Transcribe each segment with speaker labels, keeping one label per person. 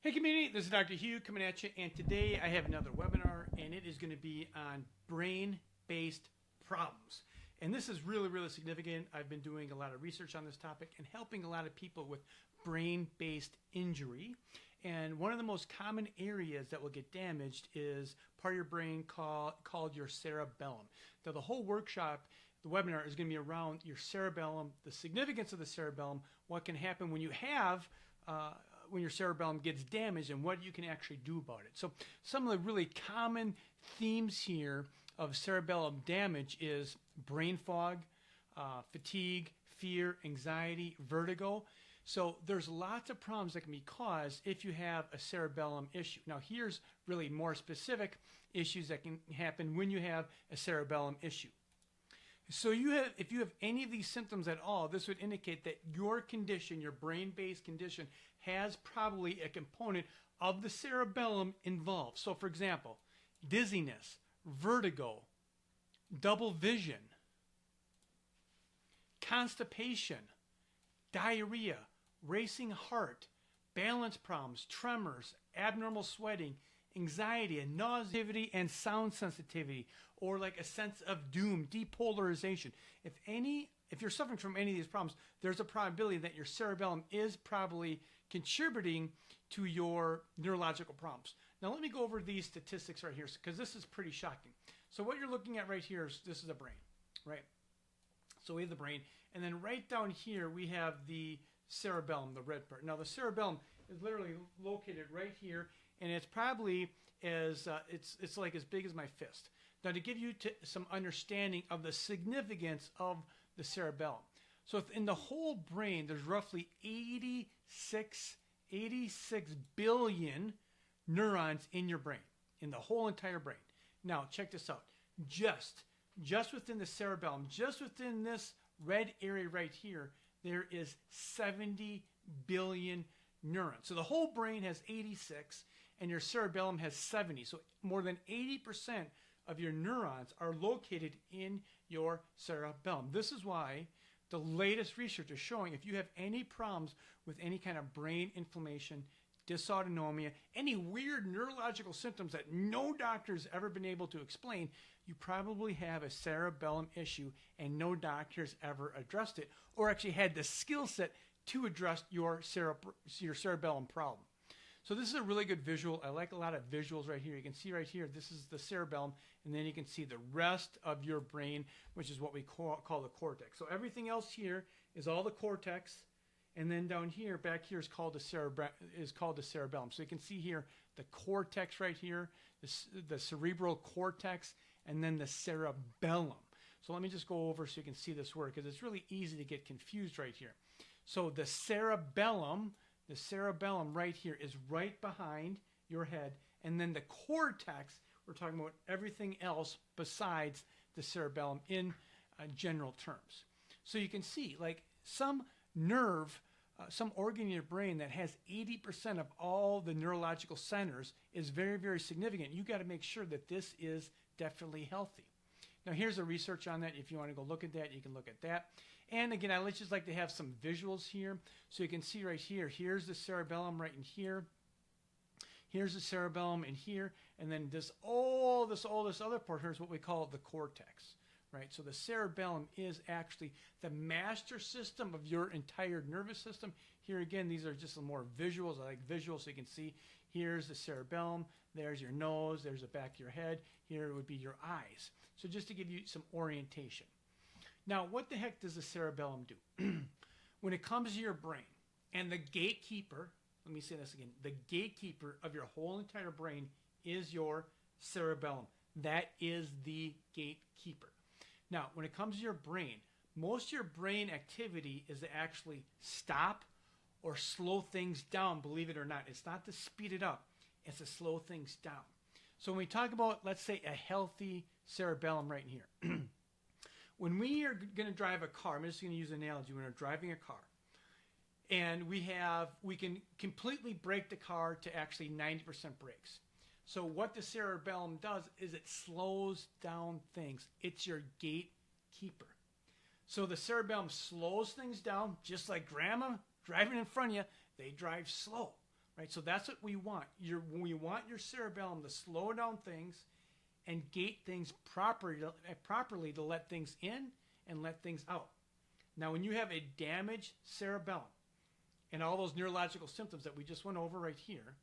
Speaker 1: Hey community, this is Dr. Hugh coming at you, and today I have another webinar, and it is going to be on brain-based problems. And this is really significant. I've been doing a lot of research on this topic and helping a lot of people with brain-based injury. And one of the most common areas that will get damaged is part of your brain called your cerebellum. Now the whole workshop, the webinar, is going to be around your cerebellum, the significance of the cerebellum, what can happen when you have when your cerebellum gets damaged, and what you can actually do about it. So some of the really common themes here of cerebellum damage is brain fog, fatigue, fear, anxiety, vertigo. So there's lots of problems that can be caused if you have a cerebellum issue. Now here's really more specific issues that can happen when you have a cerebellum issue. So if you have any of these symptoms at all, this would indicate that your condition, your brain-based condition, has probably a component of the cerebellum involved. So for example, dizziness, vertigo, double vision, constipation, diarrhea, racing heart, balance problems, tremors, abnormal sweating, anxiety and nausea and sound sensitivity, or like a sense of doom, depolarization. If you're suffering from any of these problems, there's a probability that your cerebellum is probably contributing to your neurological problems. Now let me go over these statistics right here, because this is pretty shocking. So what you're looking at right here is this is the brain, right? So we have the brain, and then right down here we have the cerebellum, the red part. Now the cerebellum is literally located right here, and it's probably it's like as big as my fist. Now to give you some understanding of the significance of the cerebellum. So in the whole brain, there's roughly 86 billion neurons in your brain, in the whole entire brain. Now check this out. Just within the cerebellum, just within this red area right here, there is 70 billion neurons. So the whole brain has 86 and your cerebellum has 70. So more than 80% of your neurons are located in your cerebellum. This is why the latest research is showing if you have any problems with any kind of brain inflammation, dysautonomia, any weird neurological symptoms that no doctor's ever been able to explain, you probably have a cerebellum issue and no doctor's ever addressed it or actually had the skill set to address your cerebellum problem. So this is a really good visual. I like a lot of visuals right here. You can see right here, this is the cerebellum, and then you can see the rest of your brain, which is what we call the cortex. So everything else here is all the cortex, and then down here, back here is called the cerebellum. So you can see here the cortex right here, the cerebral cortex, and then the cerebellum. So let me just go over so you can see this work, because it's really easy to get confused right here. So the cerebellum right here is right behind your head, and then the cortex, we're talking about everything else besides the cerebellum in general terms. So you can see like some nerve, some organ in your brain that has 80% of all the neurological centers is very significant. You got to make sure that this is definitely healthy. Now here's the research on that. If you want to go look at that, you can look at that. And again, I just like to have some visuals here. So you can see right here, here's the cerebellum right in here. Here's the cerebellum in here. And then all this other part here is what we call the cortex, right? So the cerebellum is actually the master system of your entire nervous system. Here again, these are just some more visuals. I like visuals so you can see. Here's the cerebellum. There's your nose. There's the back of your head. Here would be your eyes. So just to give you some orientation. Now, what the heck does the cerebellum do? When it comes to your brain, and the gatekeeper, let me say this again, the gatekeeper of your whole entire brain is your cerebellum. That is the gatekeeper. Now, when it comes to your brain, most of your brain activity is to actually stop or slow things down, believe it or not. It's not to speed it up, it's to slow things down. So when we talk about, let's say, a healthy cerebellum right in here, when we are going to drive a car, I'm just going to use an analogy. When we're driving a car, and we can completely brake the car to actually 90% brakes. So what the cerebellum does is it slows down things. It's your gatekeeper. So the cerebellum slows things down, just like grandma driving in front of you. They drive slow. right? So that's what we want. We want your cerebellum to slow down things and gate things properly to let things in and let things out. Now, when you have a damaged cerebellum and all those neurological symptoms that we just went over right here,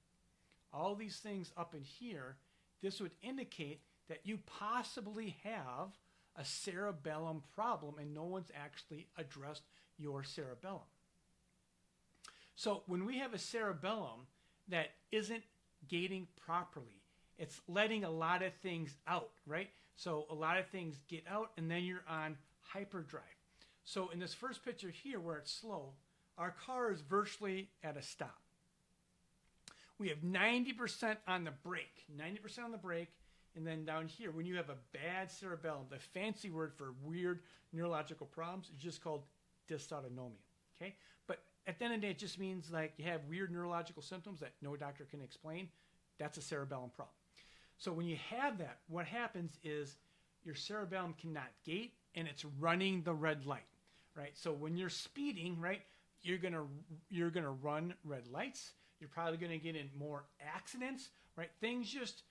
Speaker 1: all these things up in here, this would indicate that you possibly have a cerebellum problem and no one's actually addressed your cerebellum. So when we have a cerebellum that isn't gating properly, it's letting a lot of things out, right? So a lot of things get out and then you're on hyperdrive. So in this first picture here where it's slow, our car is virtually at a stop. We have 90% on the brake, 90% on the brake, and then down here, when you have a bad cerebellum, the fancy word for weird neurological problems is just called dysautonomia, okay? But at the end of the day, it just means like you have weird neurological symptoms that no doctor can explain. That's a cerebellum problem. So when you have that, what happens is your cerebellum cannot gate and it's running the red light, right? So when you're speeding, right, you're gonna run red lights. You're probably gonna get in more accidents, right? Things just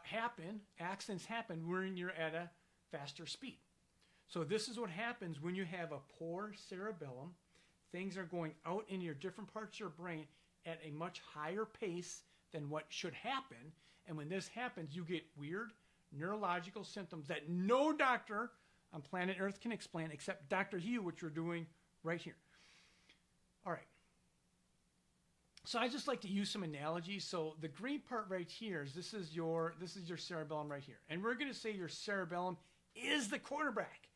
Speaker 1: happen. Accidents happen when you're at a faster speed. So this is what happens when you have a poor cerebellum. Things are going out in your different parts of your brain at a much higher pace than what should happen. And when this happens, you get weird neurological symptoms that no doctor on planet Earth can explain except Dr. Hugh, which we're doing right here. All right. So I just like to use some analogies. So the green part right here is this is your cerebellum right here. And we're going to say your cerebellum is the quarterback.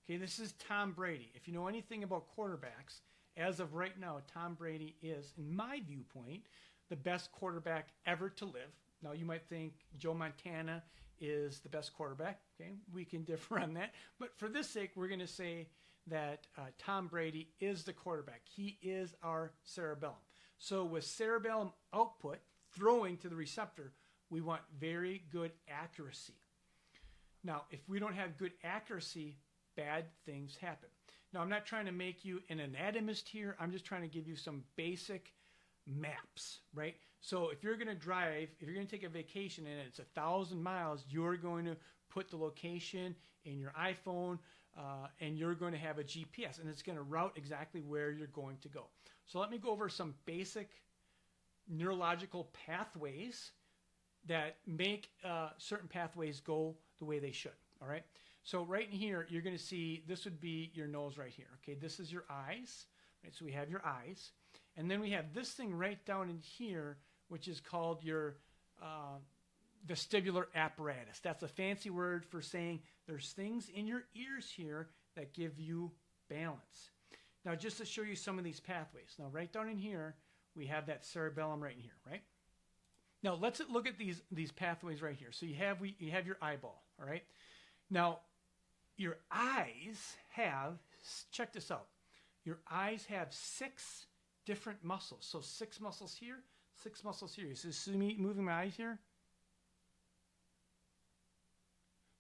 Speaker 1: Okay, this is Tom Brady. If you know anything about quarterbacks, as of right now, Tom Brady is, in my viewpoint, the best quarterback ever to live. Now, you might think Joe Montana is the best quarterback. Okay, we can differ on that. But for this sake, we're going to say that Tom Brady is the quarterback. He is our cerebellum. So with cerebellum output, throwing to the receptor, we want very good accuracy. Now, if we don't have good accuracy, bad things happen. Now, I'm not trying to make you an anatomist here. I'm just trying to give you some basic maps, right? So if you're going to drive, if you're going to take a vacation and it's 1,000 miles, you're going to put the location in your iPhone and you're going to have a GPS and it's going to route exactly where you're going to go. So let me go over some basic neurological pathways that make certain pathways go the way they should, all right? So right in here, you're going to see, this would be your nose right here, okay? This is your eyes, right? So we have your eyes. And then we have this thing right down in here, which is called your vestibular apparatus. That's a fancy word for saying there's things in your ears here that give you balance. Now, just to show you some of these pathways. Now, right down in here, we have that cerebellum right in here, right? Now, let's look at these pathways right here. So you have your eyeball, all right? Now, your eyes have, check this out. Your eyes have 6 different muscles. So 6 muscles here, 6 muscles here. You see me moving my eyes here?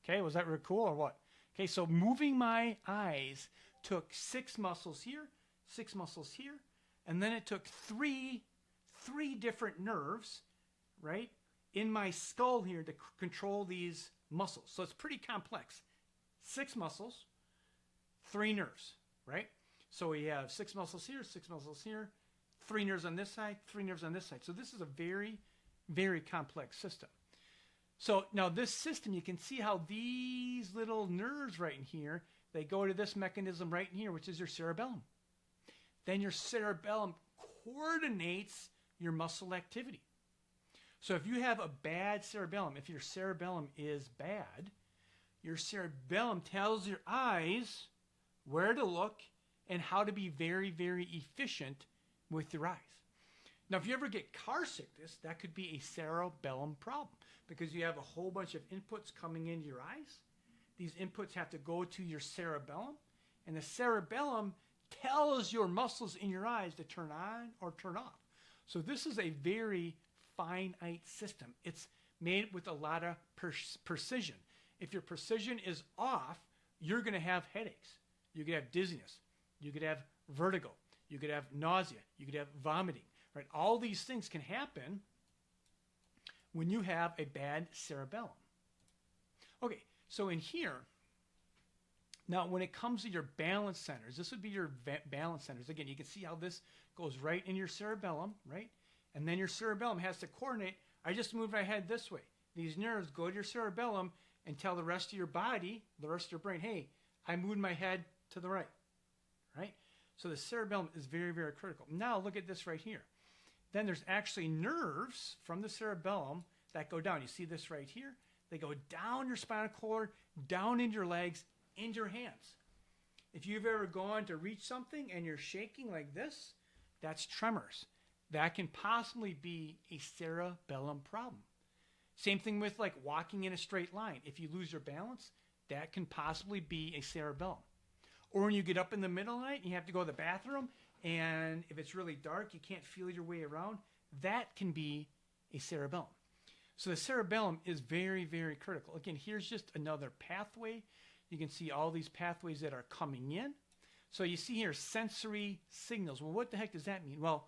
Speaker 1: Okay, was that really cool or what? Okay, so moving my eyes took 6 muscles here, 6 muscles here, and then it took three different nerves, right, in my skull here to control these muscles. So it's pretty complex. 6 muscles, 3 nerves, right? So we have 6 muscles here, 6 muscles here, 3 nerves on this side, 3 nerves on this side. So this is a very, very complex system. So now this system, you can see how these little nerves right in here, they go to this mechanism right in here, which is your cerebellum. Then your cerebellum coordinates your muscle activity. So if you have a bad cerebellum, if your cerebellum is bad, your cerebellum tells your eyes where to look and how to be very, very efficient with your eyes. Now, if you ever get car sickness, that could be a cerebellum problem because you have a whole bunch of inputs coming into your eyes. These inputs have to go to your cerebellum, and the cerebellum tells your muscles in your eyes to turn on or turn off. So this is a very finite system. It's made with a lot of precision. If your precision is off, you're going to have headaches. You could have dizziness. You could have vertigo. You could have nausea. You could have vomiting, right? All these things can happen when you have a bad cerebellum. Okay, so in here, now when it comes to your balance centers, this would be your balance centers. Again, you can see how this goes right in your cerebellum, right? And then your cerebellum has to coordinate. I just moved my head this way. These nerves go to your cerebellum and tell the rest of your body, the rest of your brain, hey, I moved my head to the right, right? So the cerebellum is very, very critical. Now look at this right here. Then there's actually nerves from the cerebellum that go down. You see this right here? They go down your spinal cord, down into your legs, into your hands. If you've ever gone to reach something and you're shaking like this, that's tremors. That can possibly be a cerebellum problem. Same thing with like walking in a straight line. If you lose your balance, that can possibly be a cerebellum. Or when you get up in the middle of the night and you have to go to the bathroom, and if it's really dark, you can't feel your way around, that can be a cerebellum. So the cerebellum is very, very critical. Again, here's just another pathway. You can see all these pathways that are coming in. So you see here sensory signals. Well, what the heck does that mean? Well,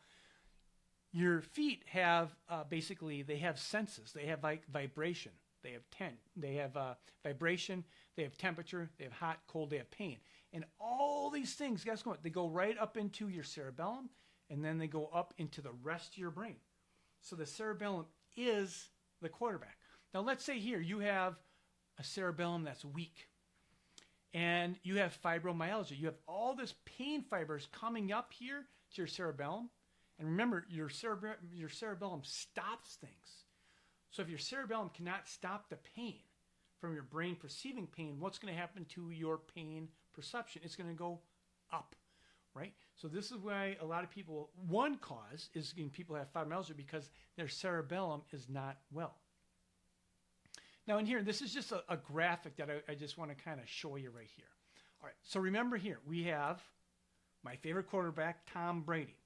Speaker 1: your feet have basically, they have senses. They have like vibration. They have vibration. They have temperature. They have hot, cold. They have pain. And all these things, guess what? They go right up into your cerebellum, and then they go up into the rest of your brain. So the cerebellum is the quarterback. Now let's say here you have a cerebellum that's weak, and you have fibromyalgia. You have all this pain fibers coming up here to your cerebellum. And remember, your cerebellum stops things. So if your cerebellum cannot stop the pain from your brain perceiving pain, what's going to happen to your pain perception? It's going to go up, right? So this is why a lot of people, one cause is when people have fibromyalgia because their cerebellum is not well. Now in here, this is just a graphic that I just want to kind of show you right here. All right, so remember here, we have my favorite quarterback, Tom Brady.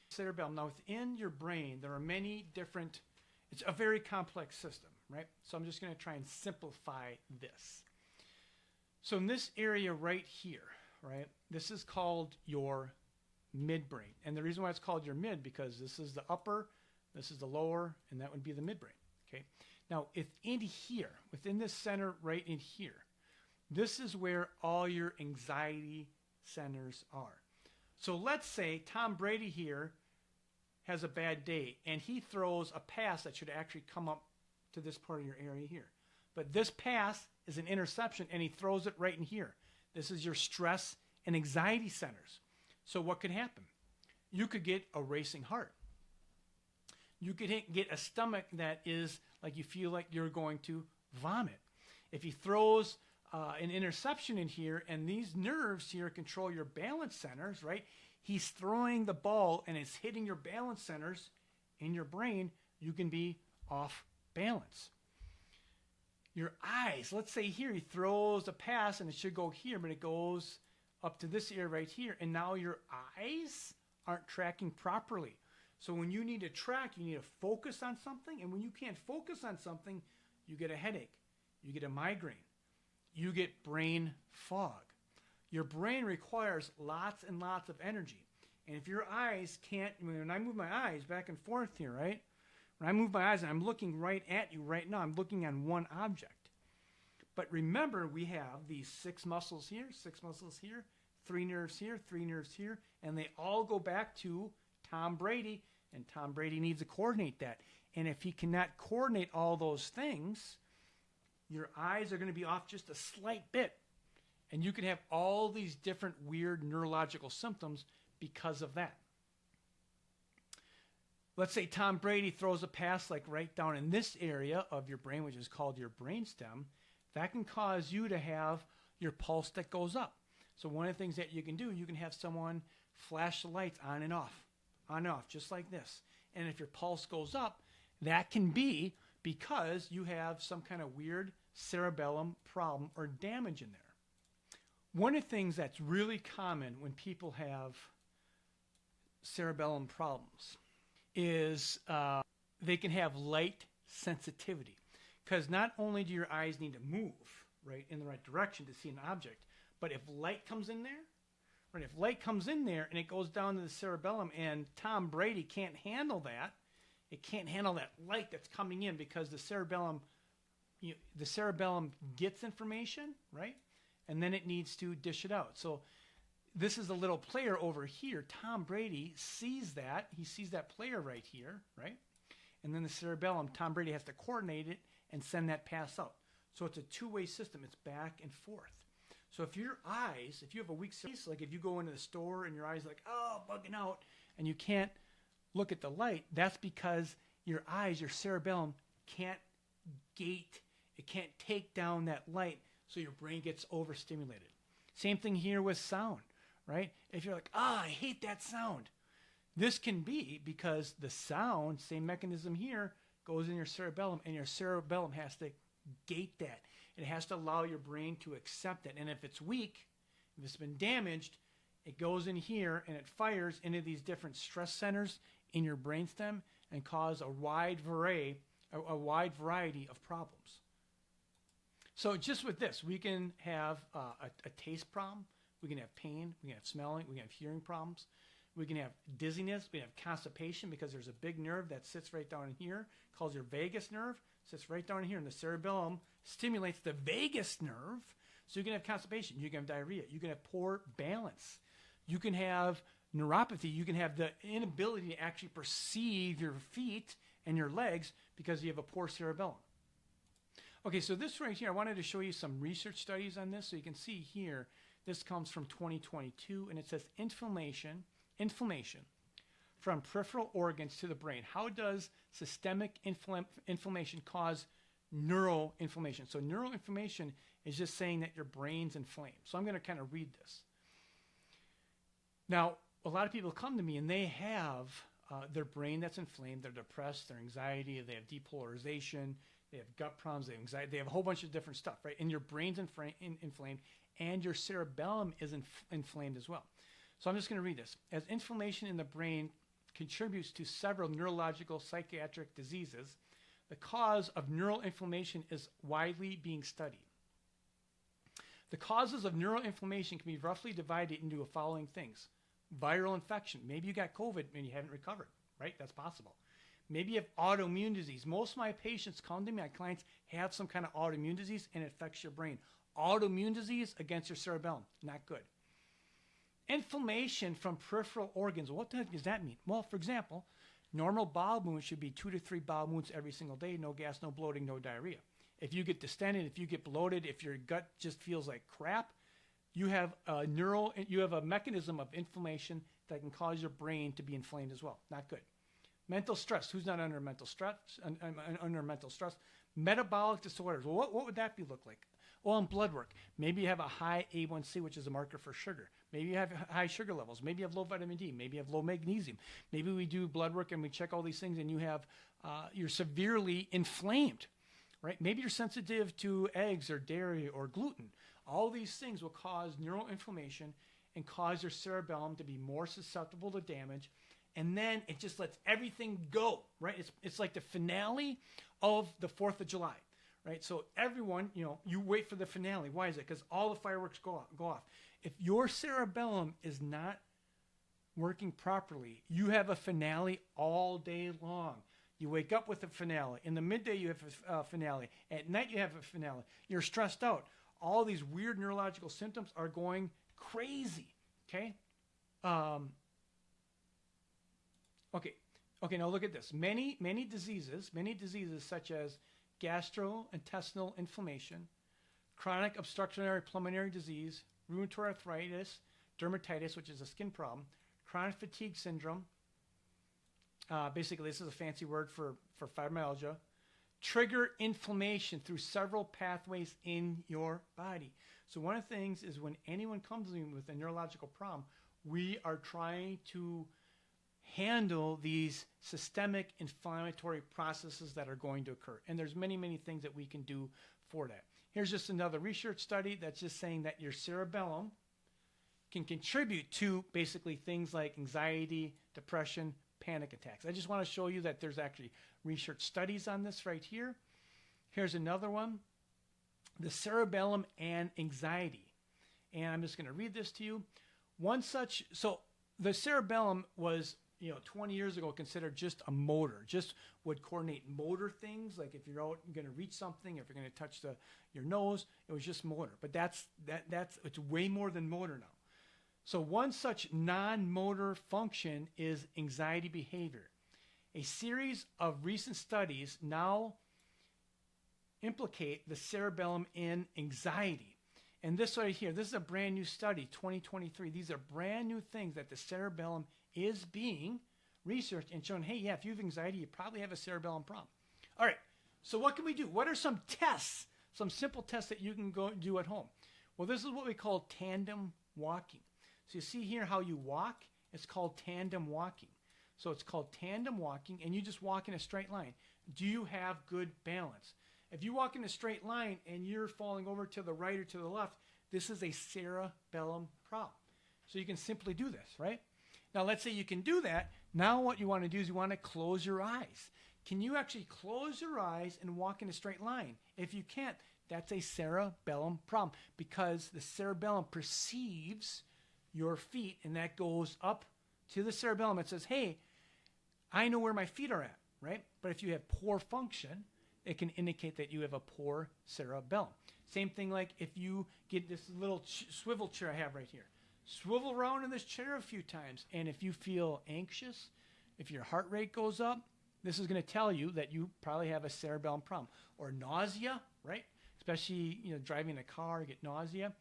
Speaker 1: Cerebellum. Now within your brain, there are many different, it's a very complex system, right? So I'm just going to try and simplify this. So in this area right here, right, this is called your midbrain. And the reason why it's called your mid, because this is the upper, this is the lower, and that would be the midbrain, okay? Now within here, within this center right in here, this is where all your anxiety centers are. So let's say Tom Brady here has a bad day and he throws a pass that should actually come up to this part of your area here. But this pass is an interception and he throws it right in here. This is your stress and anxiety centers. So what could happen? You could get a racing heart. You could get a stomach that is like you feel like you're going to vomit. If he throws an interception in here and these nerves here control your balance centers, right? He's throwing the ball and it's hitting your balance centers in your brain. You can be off balance. Your eyes, let's say here he throws a pass and it should go here, but it goes up to this area right here. And now your eyes aren't tracking properly. So when you need to track, you need to focus on something. And when you can't focus on something, you get a headache, you get a migraine, you get brain fog. Your brain requires lots and lots of energy. And if your eyes can't, when I move my eyes back and forth here, right? When I move my eyes and I'm looking right at you right now, I'm looking on one object. But remember, we have these 6 muscles here, 6 muscles here, 3 nerves here, 3 nerves here, and they all go back to Tom Brady, and Tom Brady needs to coordinate that. And if he cannot coordinate all those things, your eyes are going to be off just a slight bit. And you can have all these different weird neurological symptoms because of that. Let's say Tom Brady throws a pass like right down in this area of your brain, which is called your brainstem. That can cause you to have your pulse that goes up. So one of the things that you can do, you can have someone flash the lights on and off, just like this. And if your pulse goes up, that can be because you have some kind of weird cerebellum problem or damage in there. One of the things that's really common when people have cerebellum problems is they can have light sensitivity. Because not only do your eyes need to move right in the right direction to see an object, but if light comes in there, Right? If light comes in there and it goes down to the cerebellum, and Tom Brady can't handle that, it can't handle that light that's coming in because the cerebellum gets information, right? And then it needs to dish it out. So this is a little player over here. Tom Brady sees that. He sees that player right here, right? And then the cerebellum, Tom Brady has to coordinate it and send that pass out. So it's a two-way system. It's back and forth. So if your eyes, if you have a weak face, like if you go into the store and your eyes are like, oh, bugging out, and you can't look at the light, that's because your eyes, your cerebellum can't gate, it can't take down that light, so your brain gets overstimulated. Same thing here with sound, right? If you're like, I hate that sound. This can be because the sound, same mechanism here, goes in your cerebellum, and your cerebellum has to gate that. It has to allow your brain to accept it. And if it's weak, if it's been damaged, it goes in here and it fires into these different stress centers in your brainstem and cause a wide variety of problems. So just with this, we can have a taste problem, we can have pain, we can have smelling, we can have hearing problems, we can have dizziness, we can have constipation because there's a big nerve that sits right down in here, called your vagus nerve, sits right down in here, and the cerebellum stimulates the vagus nerve, so you can have constipation, you can have diarrhea, you can have poor balance, you can have neuropathy, you can have the inability to actually perceive your feet and your legs because you have a poor cerebellum. Okay, so this right here, I wanted to show you some research studies on this. So you can see here, this comes from 2022, and it says inflammation from peripheral organs to the brain. How does systemic inflammation cause neuroinflammation? So neuroinflammation is just saying that your brain's inflamed. So I'm going to kind of read this. Now, a lot of people come to me and they have their brain that's inflamed, they're depressed, their anxiety, they have depolarization, they have gut problems, they have anxiety, they have a whole bunch of different stuff, right? And your brain's inflamed and your cerebellum is inflamed as well. So I'm just going to read this. As inflammation in the brain contributes to several neurological psychiatric diseases, the cause of neural inflammation is widely being studied. The causes of neural inflammation can be roughly divided into the following things. Viral infection. Maybe you got COVID and you haven't recovered, right? That's possible. Maybe you have autoimmune disease. Most of my patients come to me, my clients have some kind of autoimmune disease and it affects your brain. Autoimmune disease against your cerebellum, not good. Inflammation from peripheral organs. What the heck does that mean? Well, for example, normal bowel movements should be 2 to 3 bowel movements every single day. No gas, no bloating, no diarrhea. If you get distended, if you get bloated, if your gut just feels like crap, you have a mechanism of inflammation that can cause your brain to be inflamed as well. Not good. Mental stress. Who's not under mental stress? Under mental stress. Metabolic disorders. Well, what would that look like? Well, in blood work, maybe you have a high A1C, which is a marker for sugar. Maybe you have high sugar levels. Maybe you have low vitamin D. Maybe you have low magnesium. Maybe we do blood work and we check all these things and you have, you're severely inflamed, right? Maybe you're sensitive to eggs or dairy or gluten. All these things will cause neural inflammation and cause your cerebellum to be more susceptible to damage. And then it just lets everything go, right? It's like the finale of the 4th of July, right? So everyone, you wait for the finale. Why is it? Because all the fireworks go off. If your cerebellum is not working properly, you have a finale all day long. You wake up with a finale. In the midday, you have a finale. At night, you have a finale. You're stressed out. All these weird neurological symptoms are going crazy, okay? Okay, now look at this. Many diseases such as gastrointestinal inflammation, chronic obstructive pulmonary disease, rheumatoid arthritis, dermatitis, which is a skin problem, chronic fatigue syndrome, basically this is a fancy word for fibromyalgia, trigger inflammation through several pathways in your body. So one of the things is when anyone comes to me with a neurological problem, we are trying to handle these systemic inflammatory processes that are going to occur. And there's many things that we can do for that. Here's just another research study that's just saying that your cerebellum can contribute to basically things like anxiety, depression, panic attacks. I just want to show you that there's actually research studies on this right here. Here's another one, the cerebellum and anxiety. And I'm just going to read this to you. So the cerebellum was, 20 years ago considered just a motor, just would coordinate motor things. Like if you're out going to reach something, if you're going to touch your nose, it was just motor. But it's way more than motor now. So one such non-motor function is anxiety behavior. A series of recent studies now implicate the cerebellum in anxiety. And this right here, this is a brand new study, 2023. These are brand new things that the cerebellum is being researched and shown, hey, yeah, if you have anxiety, you probably have a cerebellum problem. All right, so what can we do? What are some tests, some simple tests that you can go do at home? Well, this is what we call tandem walking. So you see here how you walk? It's called tandem walking. So it's called tandem walking, and you just walk in a straight line. Do you have good balance? If you walk in a straight line and you're falling over to the right or to the left, this is a cerebellum problem. So you can simply do this, right? Now, let's say you can do that. Now what you want to do is you want to close your eyes. Can you actually close your eyes and walk in a straight line? If you can't, that's a cerebellum problem because the cerebellum perceives your feet, and that goes up to the cerebellum. It says, hey, I know where my feet are at, right? But if you have poor function, it can indicate that you have a poor cerebellum. Same thing like if you get this little swivel chair I have right here. Swivel around in this chair a few times, and if you feel anxious, if your heart rate goes up, this is going to tell you that you probably have a cerebellum problem. Or nausea, right? Especially driving a car, you get nausea.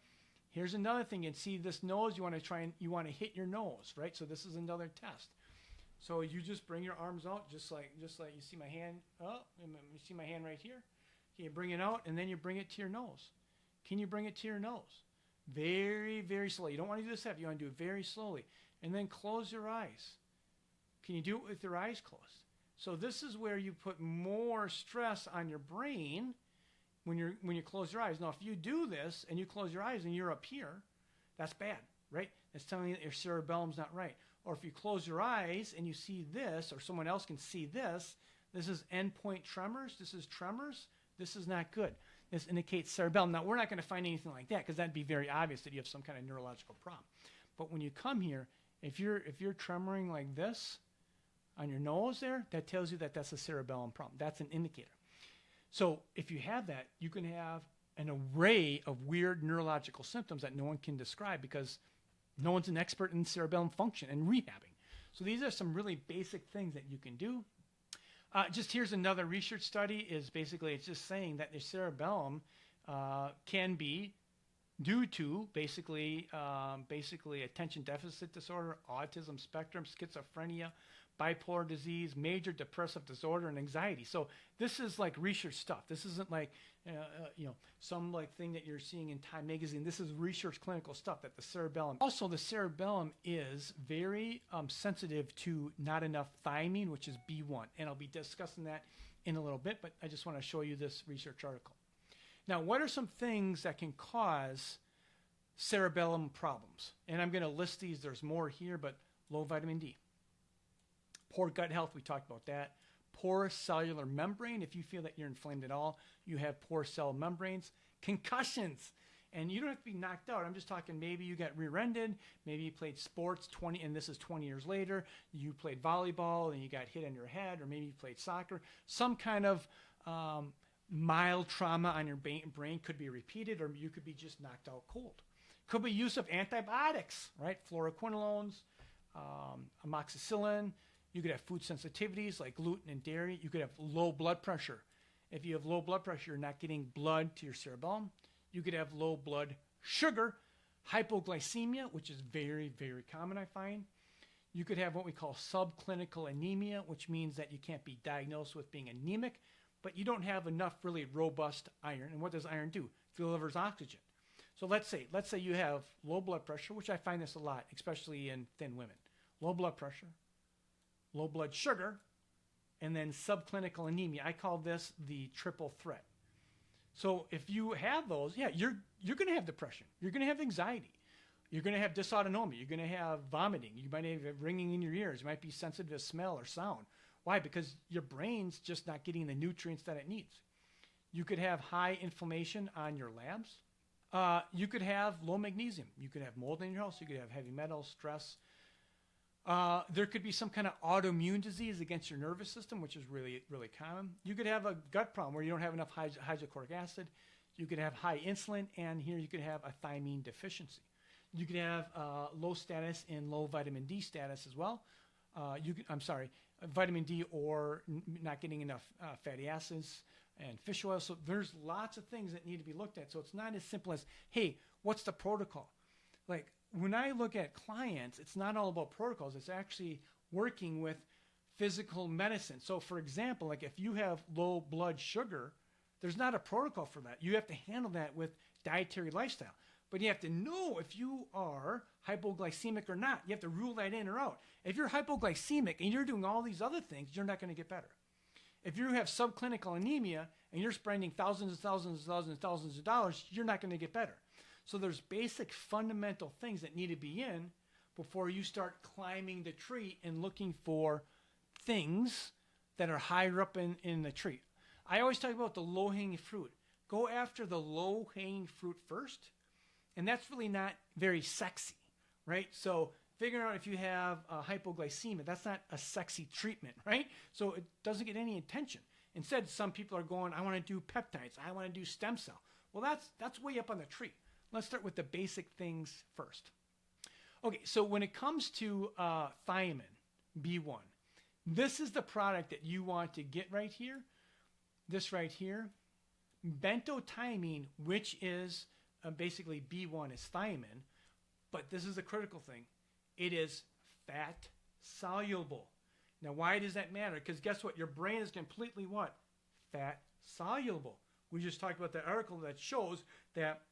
Speaker 1: Here's another thing, and see this nose, you want to hit your nose, right? So this is another test. So you just bring your arms out, just like you see my hand. Oh, you see my hand right here. Okay, you bring it out, and then you bring it to your nose. Can you bring it to your nose? Very, very slowly. You don't want to do this heavy. You want to do it very slowly. And then close your eyes. Can you do it with your eyes closed? So this is where you put more stress on your brain when you close your eyes. Now, if you do this and you close your eyes and you're up here, that's bad, right? It's telling you that your cerebellum's not right. Or if you close your eyes and you see this, or someone else can see this, this is endpoint tremors. This is tremors. This is not good. This indicates cerebellum. Now, we're not going to find anything like that because that'd be very obvious that you have some kind of neurological problem. But when you come here, if you're tremoring like this on your nose there, that tells you that that's a cerebellum problem. That's an indicator. So if you have that, you can have an array of weird neurological symptoms that no one can describe because no one's an expert in cerebellum function and rehabbing. So these are some really basic things that you can do. Just here's another research study. It's just saying that the cerebellum can be due to basically attention deficit disorder, autism spectrum, schizophrenia, bipolar disease, major depressive disorder, and anxiety. So this is like research stuff. This isn't like some like thing that you're seeing in Time magazine. This is research clinical stuff that the cerebellum. Also, the cerebellum is very sensitive to not enough thiamine, which is B1, and I'll be discussing that in a little bit. But I just want to show you this research article. Now, what are some things that can cause cerebellum problems? And I'm going to list these. There's more here, but low vitamin D. Poor gut health, we talked about that. Poor cellular membrane, if you feel that you're inflamed at all, you have poor cell membranes. Concussions, and you don't have to be knocked out. I'm just talking maybe you got rear-ended, maybe you played sports 20, and this is 20 years later, you played volleyball and you got hit on your head, or maybe you played soccer. Some kind of mild trauma on your brain could be repeated, or you could be just knocked out cold. Could be use of antibiotics, right? Fluoroquinolones, amoxicillin. You could have food sensitivities like gluten and dairy. You could have low blood pressure. If you have low blood pressure, you're not getting blood to your cerebellum. You could have low blood sugar, hypoglycemia, which is very, very common, I find. You could have what we call subclinical anemia, which means that you can't be diagnosed with being anemic, but you don't have enough really robust iron. And what does iron do? It delivers oxygen. So let's say you have low blood pressure, which I find this a lot, especially in thin women. Low blood pressure, low blood sugar, and then subclinical anemia. I call this the triple threat. So if you have those, yeah, you're going to have depression. You're going to have anxiety. You're going to have dysautonomia. You're going to have vomiting. You might have ringing in your ears. You might be sensitive to smell or sound. Why? Because your brain's just not getting the nutrients that it needs. You could have high inflammation on your labs. You could have low magnesium. You could have mold in your house. You could have heavy metals, stress. There could be some kind of autoimmune disease against your nervous system, which is really, really common. You could have a gut problem where you don't have enough hydrochloric acid. You could have high insulin, and here you could have a thiamine deficiency. You could have low status and low vitamin D status as well. Vitamin D or not getting enough fatty acids and fish oil. So there's lots of things that need to be looked at. So it's not as simple as, hey, what's the protocol? Like when I look at clients, it's not all about protocols. It's actually working with physical medicine. So for example, like if you have low blood sugar, there's not a protocol for that. You have to handle that with dietary lifestyle. But you have to know if you are hypoglycemic or not. You have to rule that in or out. If you're hypoglycemic and you're doing all these other things, you're not going to get better. If you have subclinical anemia and you're spending thousands and thousands and thousands and thousands of dollars, you're not going to get better. So there's basic fundamental things that need to be in before you start climbing the tree and looking for things that are higher up in the tree. I always talk about the low-hanging fruit. Go after the low-hanging fruit first. And that's really not very sexy, right? So figuring out if you have hypoglycemia, that's not a sexy treatment, right? So it doesn't get any attention. Instead, some people are going, I want to do peptides. I want to do stem cell. Well, that's way up on the tree. Let's start with the basic things first. Okay, so when it comes to thiamine, B1, this is the product that you want to get right here. This right here, bentotiamine, which is basically B1 is thiamine, but this is a critical thing. It is fat soluble. Now, why does that matter? Because guess what? Your brain is completely what? Fat soluble. We just talked about the article that shows that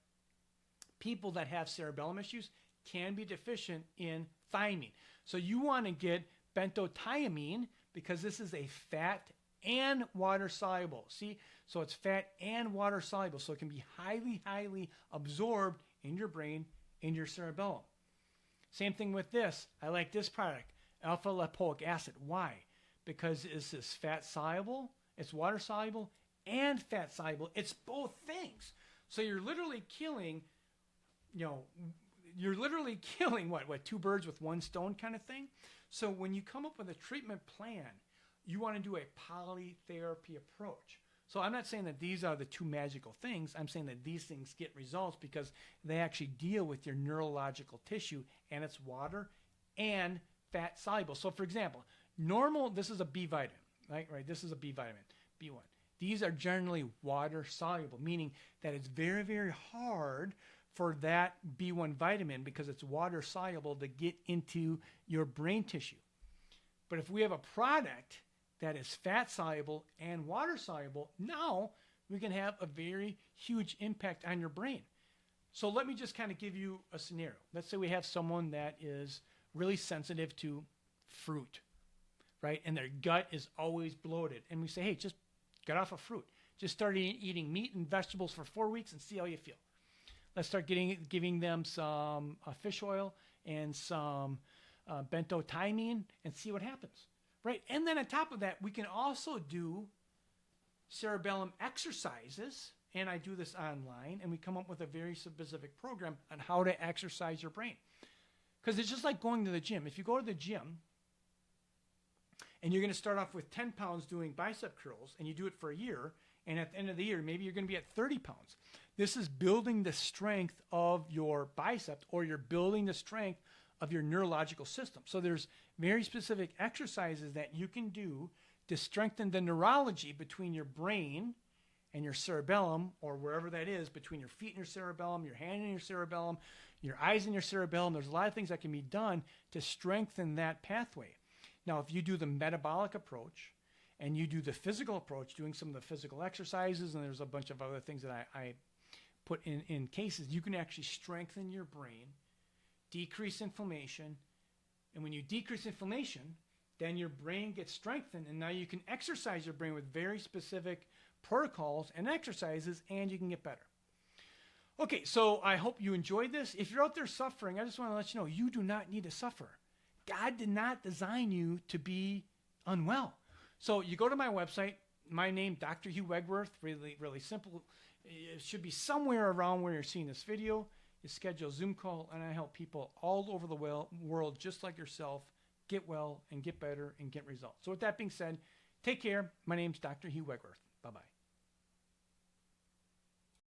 Speaker 1: people that have cerebellum issues can be deficient in thiamine. So you want to get bentotiamine because this is a fat and water soluble. See? So it's fat and water soluble. So it can be highly, highly absorbed in your brain, in your cerebellum. Same thing with this. I like this product, alpha lipoic acid. Why? Because this is fat soluble, it's water soluble, and fat soluble. It's both things. So you're literally killing, what, two birds with one stone kind of thing. So when you come up with a treatment plan, you want to do a polytherapy approach. So I'm not saying that these are the two magical things. I'm saying that these things get results because they actually deal with your neurological tissue, and it's water and fat soluble. So for example, this is a B vitamin, right? This is a B vitamin, B1. These are generally water soluble, meaning that it's very, very hard for that B1 vitamin, because it's water soluble, to get into your brain tissue. But if we have a product that is fat soluble and water soluble, now we can have a very huge impact on your brain. So let me just kind of give you a scenario. Let's say we have someone that is really sensitive to fruit, right? And their gut is always bloated. And we say, hey, just get off of fruit. Just start eating meat and vegetables for 4 weeks and see how you feel. Let's start giving them some fish oil and some bentotiamine and see what happens. Right, and then on top of that, we can also do cerebellum exercises, and I do this online, and we come up with a very specific program on how to exercise your brain. Because it's just like going to the gym. If you go to the gym, and you're going to start off with 10 pounds doing bicep curls, and you do it for a year, and at the end of the year, maybe you're going to be at 30 pounds. This is building the strength of your bicep, or you're building the strength of your neurological system. So there's very specific exercises that you can do to strengthen the neurology between your brain and your cerebellum, or wherever that is, between your feet and your cerebellum, your hand and your cerebellum, your eyes and your cerebellum. There's a lot of things that can be done to strengthen that pathway. Now, if you do the metabolic approach and you do the physical approach, doing some of the physical exercises, and there's a bunch of other things that I put in cases, you can actually strengthen your brain, decrease inflammation, and when you decrease inflammation, then your brain gets strengthened, and now you can exercise your brain with very specific protocols and exercises, and you can get better. Okay, so I hope you enjoyed this. If you're out there suffering, I just want to let you know, you do not need to suffer. God did not design you to be unwell. So you go to my website, my name, Dr. Hugh Wegworth, really, really simple. It should be somewhere around where you're seeing this video. You schedule a Zoom call, and I help people all over the world, just like yourself, get well and get better and get results. So with that being said, take care. My name's Dr. Hugh Wegworth. Bye-bye.